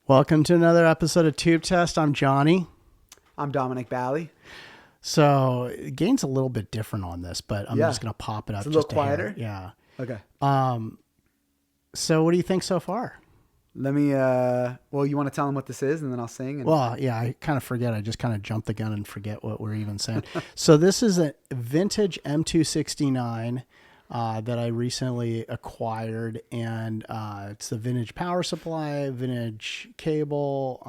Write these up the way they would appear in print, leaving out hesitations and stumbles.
Welcome to another episode of Tube Test. I'm Johnny. I'm Dominic Bally. So gain's a little bit different on this, but I'm just going to pop it up. It's a little quieter. Yeah. Okay. So what do you think so far? Let me, well, you want to tell them what this is and then I'll sing? Well, yeah, I kind of forget. I just kind of jumped the gun and forget what we're even saying. So this is a vintage M269 that I recently acquired, and it's the vintage power supply, vintage cable.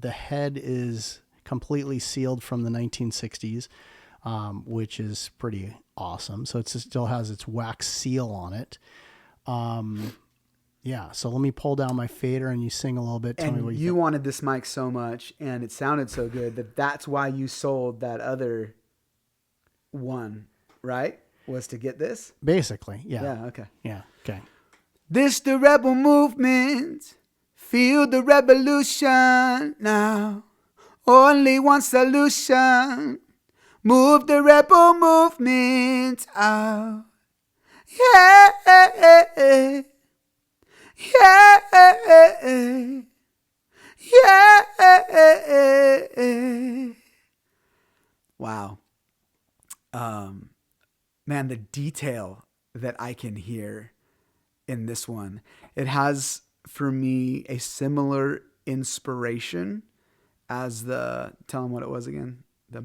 The head is completely sealed from the 1960s, which is pretty awesome. So it still has its wax seal on it. Yeah, so let me pull down my fader and you sing a little bit. Tell me what you wanted this mic so much and it sounded so good that's why you sold that other one, right? Was to get this? Basically, yeah. Yeah, okay. Yeah, okay. This the rebel movement. Feel the revolution now. Only one solution. Move the rebel movement out. Yeah. Yeah. Yeah. Wow. Man, the detail that I can hear in this one, it has for me a similar inspiration as tell them what it was again, the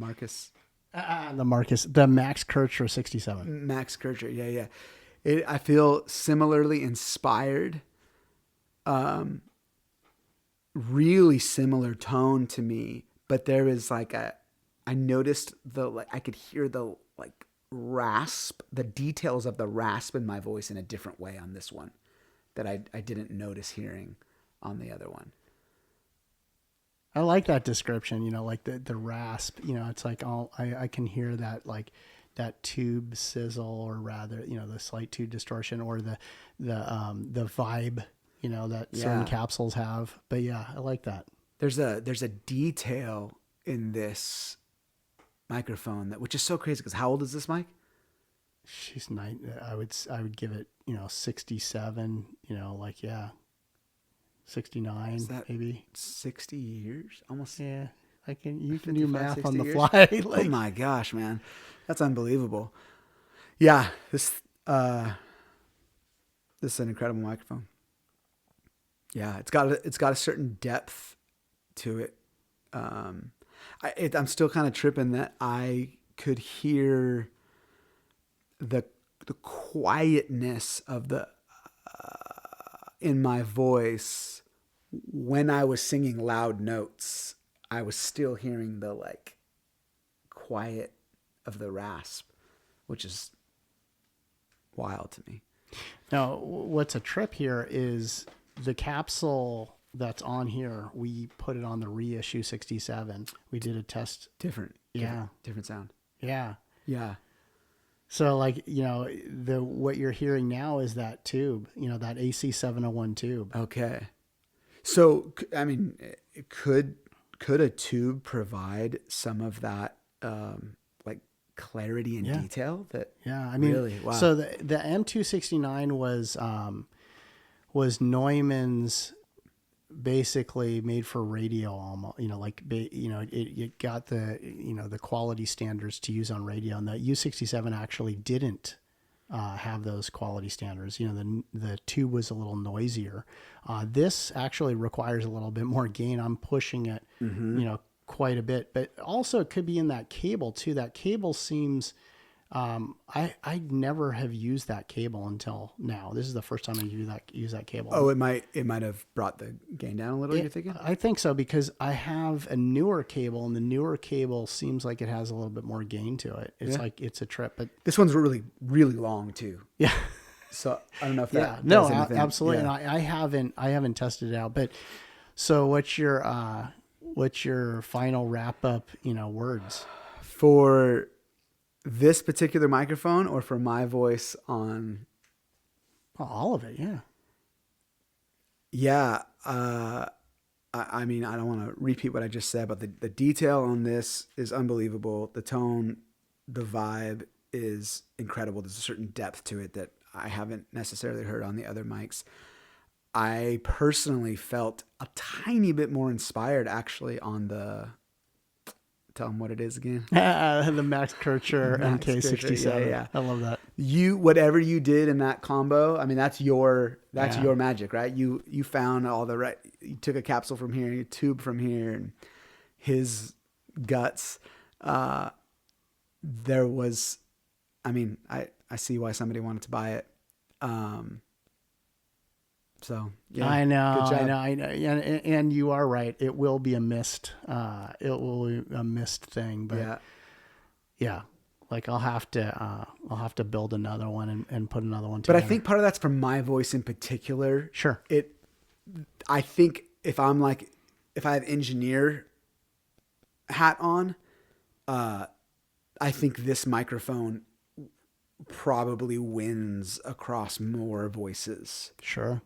Max Kircher 67. Max Kircher, yeah. I feel similarly inspired. Really similar tone to me, but there is I noticed I could hear the rasp, the details of the rasp in my voice in a different way on this one that I didn't notice hearing on the other one. I like that description, like the rasp, it's like I can hear that that tube sizzle, or rather, the slight tube distortion, or the vibe, that certain capsules have. But yeah, I like that. There's a detail in this microphone which is so crazy, because how old is this mic? She's 9. I would give it 67. 69. Is that maybe 60 years almost? Yeah, you can do math on the years? fly. Oh my gosh, man, that's unbelievable. Yeah, this is an incredible microphone. Yeah, it's got a certain depth to it. I'm still kind of tripping that I could hear the quietness of the in my voice when I was singing loud notes. I was still hearing the quiet of the rasp, which is wild to me. Now, what's a trip here is the capsule that's on here. We put it on the reissue 67. We did a test. Different sound. Yeah. So what you're hearing now is that tube, that AC 701 tube. Okay. So, I mean, could a tube provide some of that, clarity and detail I mean, really, wow. So the M269 was Neumann's, basically made for radio, almost, it got the, the quality standards to use on radio, and the U67 actually didn't have those quality standards. The tube was a little noisier. This actually requires a little bit more gain. I'm pushing it, quite a bit, but also it could be in that cable too. That cable seems, I never have used that cable until now. This is the first time I use that cable. Oh, it might have brought the gain down a little. You're thinking? I think so, because I have a newer cable, and the newer cable seems like it has a little bit more gain to it. It's it's a trip, but this one's really, really long too. Yeah. So I don't know if that no, does anything. Absolutely. Yeah. And I haven't tested it out, but so what's your final wrap up, words for this particular microphone, or for my voice on? All of it. Yeah. Yeah. I mean, I don't want to repeat what I just said, but the detail on this is unbelievable. The tone, the vibe is incredible. There's a certain depth to it that I haven't necessarily heard on the other mics. I personally felt a tiny bit more inspired actually on the, tell them what it is again. The Max Kircher Max Kircher, MK67. yeah. I love that. Whatever you did in that combo, I mean, that's your Yeah. magic, right? You found all the right, you took a capsule from here, a tube from here, and his guts. There was, I mean, I see why somebody wanted to buy it. So yeah, I know, good job. and you are right. It will be a missed, thing, but yeah, like I'll have to build another one and put another one But together. I think part of that's from my voice in particular. Sure. I think if I have engineer hat on, I think this microphone probably wins across more voices. Sure.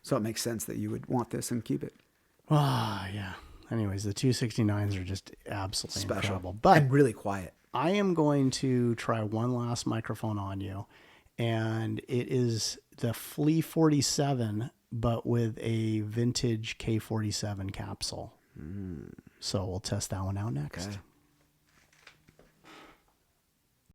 So it makes sense that you would want this and keep it. Yeah. Anyways, the 269s are just absolutely Special. incredible, but And really quiet. I am going to try one last microphone on you, and it is the Flea 47, but with a vintage K47 capsule. So we'll test that one out next. Okay.